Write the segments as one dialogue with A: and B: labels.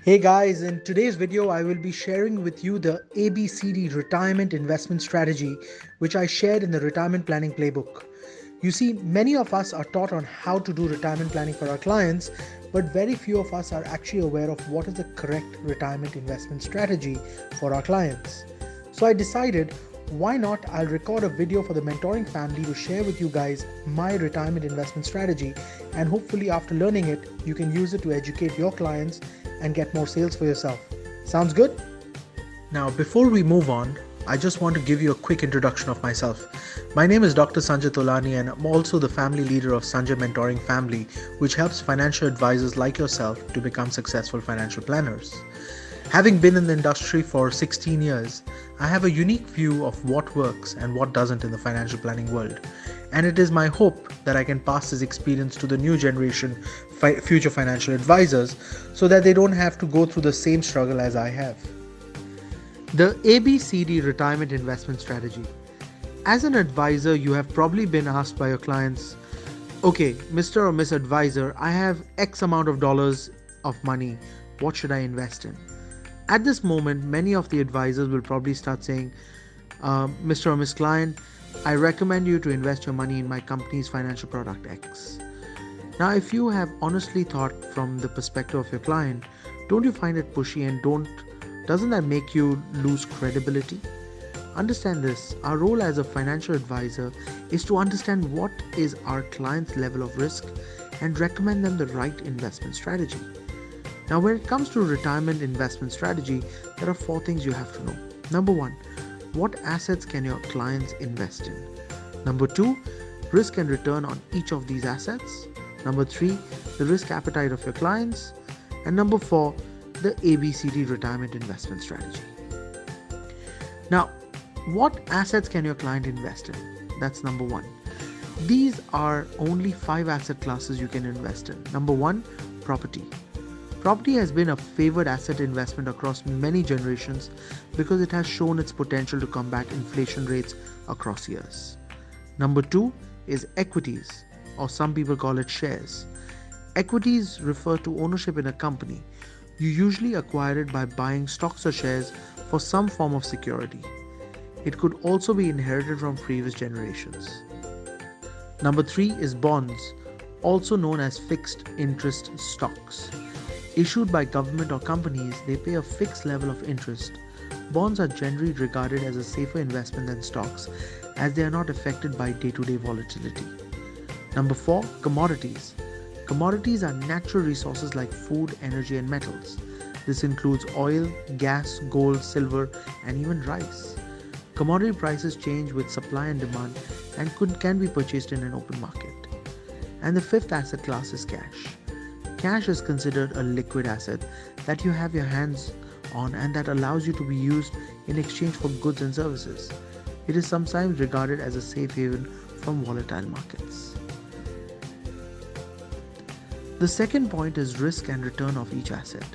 A: Hey guys, in today's video, I will be sharing with you the ABCD retirement investment strategy, which I shared in the Retirement Planning Playbook. You see, many of us are taught on how to do retirement planning for our clients, but very few of us are actually aware of what is the correct retirement investment strategy for our clients. So I decided, why not I'll record a video for the mentoring family to share with you guys my retirement investment strategy, and hopefully after learning it, you can use it to educate your clients and get more sales for yourself. Sounds good? Now, before we move on, I just want to give you a quick introduction of myself. My name is Dr. Sanjay Tolani, and I'm also the family leader of Sanjay Mentoring Family, which helps financial advisors like yourself to become successful financial planners. Having been in the industry for 16 years, I have a unique view of what works and what doesn't in the financial planning world. And it is my hope that I can pass this experience to the new generation future financial advisors so that they don't have to go through the same struggle as I have. The ABCD retirement investment strategy. As an advisor, you have probably been asked by your clients, okay, Mr. or Miss Advisor, I have X amount of dollars of money. What should I invest in? At this moment, many of the advisors will probably start saying, Mr. or Miss Client, I recommend you to invest your money in my company's financial product X. Now, if you have honestly thought from the perspective of your client, don't you find it pushy and doesn't that make you lose credibility? Understand this, our role as a financial advisor is to understand what is our client's level of risk and recommend them the right investment strategy. Now, when it comes to retirement investment strategy, there are 4 things you have to know. Number 1, what assets can your clients invest in? Number 2, risk and return on each of these assets. Number 3, the risk appetite of your clients. And number 4, the ABCD retirement investment strategy. Now, what assets can your client invest in? That's number 1. These are only 5 asset classes you can invest in. Number 1, property. Property has been a favored asset investment across many generations because it has shown its potential to combat inflation rates across years. Number 2 is equities, or some people call it shares. Equities refer to ownership in a company. You usually acquire it by buying stocks or shares for some form of security. It could also be inherited from previous generations. Number 3 is bonds, also known as fixed interest stocks. Issued by government or companies, they pay a fixed level of interest. Bonds are generally regarded as a safer investment than stocks as they are not affected by day-to-day volatility. Number 4, commodities. Commodities are natural resources like food, energy, and metals. This includes oil, gas, gold, silver, and even rice. Commodity prices change with supply and demand and can be purchased in an open market. And the 5th asset class is cash. Cash is considered a liquid asset that you have your hands on and that allows you to be used in exchange for goods and services. It is sometimes regarded as a safe haven from volatile markets. The second point is risk and return of each asset.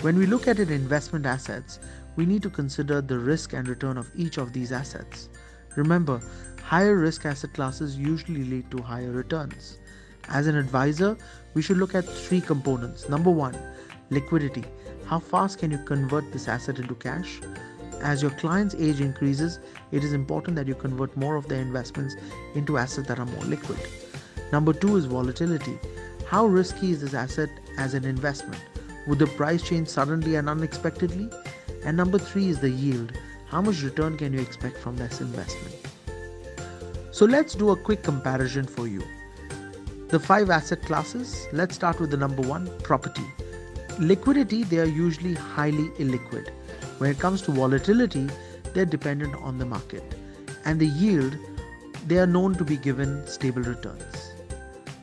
A: When we look at investment assets, we need to consider the risk and return of each of these assets. Remember, higher risk asset classes usually lead to higher returns. As an advisor, we should look at 3 components. Number 1, liquidity. How fast can you convert this asset into cash? As your client's age increases, it is important that you convert more of their investments into assets that are more liquid. Number 2 is volatility. How risky is this asset as an investment? Would the price change suddenly and unexpectedly? And number 3 is the yield. How much return can you expect from this investment? So let's do a quick comparison for you. The 5 asset classes, let's start with the number 1, property. Liquidity, they are usually highly illiquid. When it comes to volatility, they're dependent on the market. And the yield, they are known to be given stable returns.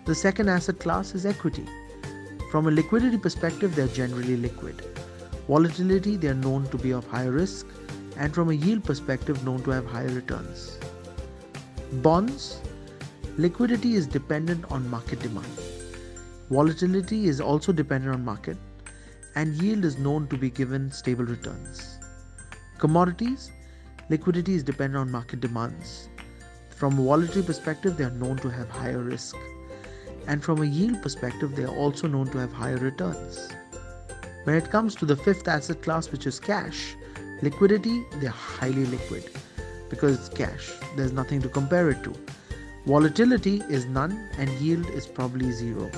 A: The second asset class is equity. From a liquidity perspective, they're generally liquid. Volatility, they are known to be of higher risk, and from a yield perspective, known to have higher returns. Bonds, liquidity is dependent on market demand. Volatility is also dependent on market, and yield is known to be given stable returns. Commodities, liquidity is dependent on market demands. From a volatility perspective, they are known to have higher risk. And from a yield perspective, they are also known to have higher returns. When it comes to the fifth asset class, which is cash, liquidity, they're highly liquid because it's cash. There's nothing to compare it to. Volatility is none and yield is probably zero.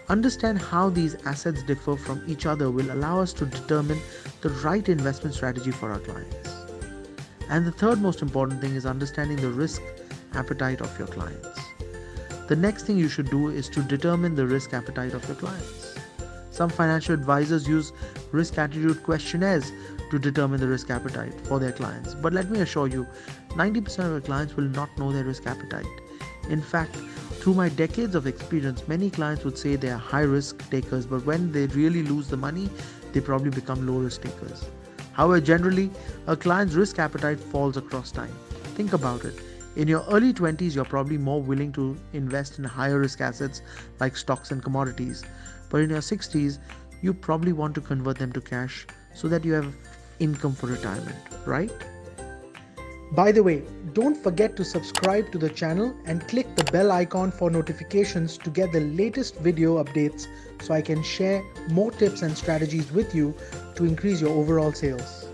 A: Understand how these assets differ from each other will allow us to determine the right investment strategy for our clients. And the third most important thing is understanding the risk appetite of your clients. The next thing you should do is to determine the risk appetite of your clients. Some financial advisors use risk attitude questionnaires to determine the risk appetite for their clients. But let me assure you, 90% of your clients will not know their risk appetite. In fact, through my decades of experience, many clients would say they are high risk takers, but when they really lose the money, they probably become low risk takers. However, generally, a client's risk appetite falls across time. Think about it. In your early 20s, you're probably more willing to invest in higher risk assets like stocks and commodities. But in your 60s, you probably want to convert them to cash so that you have income for retirement, right? By the way, don't forget to subscribe to the channel and click the bell icon for notifications to get the latest video updates so I can share more tips and strategies with you to increase your overall sales.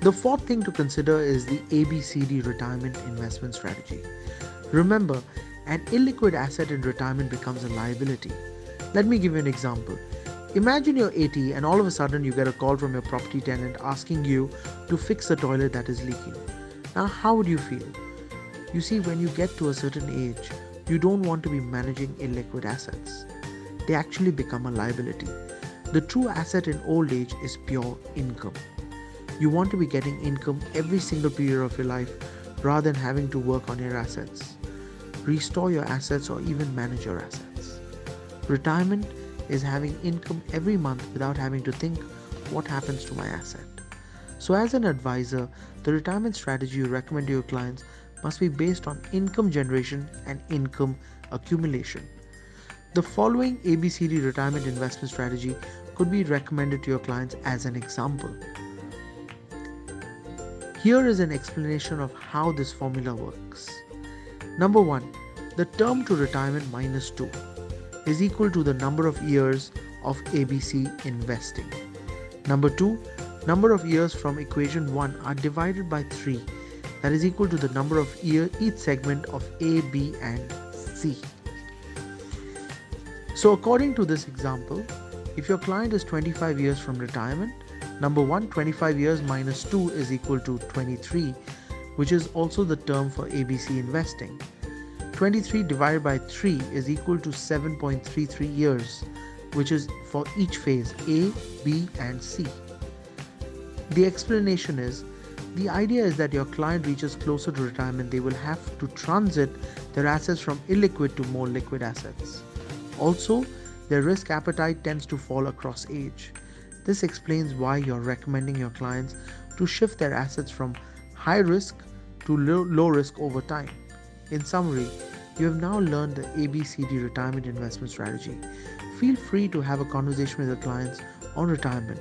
A: The fourth thing to consider is the ABCD retirement investment strategy. Remember, an illiquid asset in retirement becomes a liability. Let me give you an example. Imagine you're 80 and all of a sudden you get a call from your property tenant asking you to fix the toilet that is leaking. Now, how would you feel? You see, when you get to a certain age, you don't want to be managing illiquid assets. They actually become a liability. The true asset in old age is pure income. You want to be getting income every single period of your life rather than having to work on your assets. Restore your assets or even manage your assets. Retirement is having income every month without having to think what happens to my asset. So as an advisor, the retirement strategy you recommend to your clients must be based on income generation and income accumulation. The following ABCD retirement investment strategy could be recommended to your clients as an example. Here is an explanation of how this formula works. Number 1, the term to retirement minus 2 is equal to the number of years of ABC investing. Number 2, number of years from equation 1 are divided by 3, that is equal to the number of years each segment of A, B and C. So according to this example, if your client is 25 years from retirement, number 1, 25 years minus 2 is equal to 23, which is also the term for ABC investing. 23 divided by 3 is equal to 7.33 years, which is for each phase A, B and C. The explanation is, the idea is that your client reaches closer to retirement, they will have to transit their assets from illiquid to more liquid assets. Also, their risk appetite tends to fall across age. This explains why you're recommending your clients to shift their assets from high risk to low risk over time. In summary, you have now learned the ABCD retirement investment strategy. Feel free to have a conversation with your clients on retirement.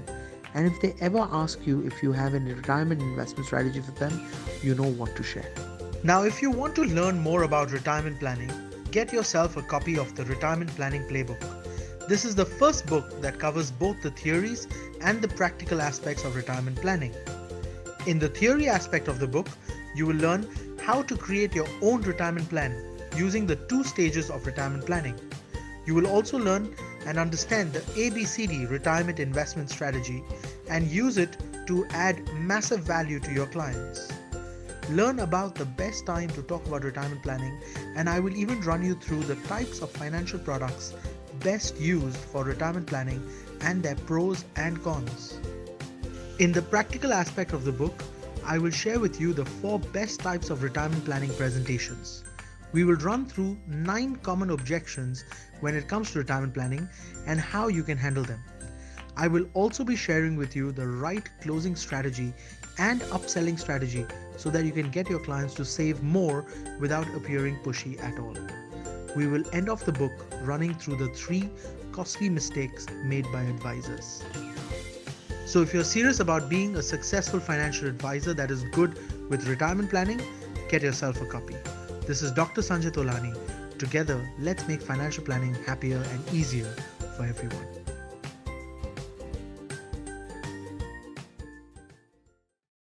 A: And if they ever ask you if you have a retirement investment strategy for them, you know what to share. Now, if you want to learn more about retirement planning, get yourself a copy of the Retirement Planning Playbook. This is the first book that covers both the theories and the practical aspects of retirement planning. In the theory aspect of the book, you will learn how to create your own retirement plan using the 2 stages of retirement planning. You will also learn and understand the ABCD retirement investment strategy and use it to add massive value to your clients. Learn about the best time to talk about retirement planning, and I will even run you through the types of financial products best used for retirement planning and their pros and cons. In the practical aspect of the book, I will share with you the 4 best types of retirement planning presentations. We will run through 9 common objections when it comes to retirement planning and how you can handle them. I will also be sharing with you the right closing strategy and upselling strategy so that you can get your clients to save more without appearing pushy at all. We will end off the book running through the 3 costly mistakes made by advisors. So if you're serious about being a successful financial advisor that is good with retirement planning, get yourself a copy. This is Dr. Sanjay Tolani. Together, let's make financial planning happier and easier for everyone.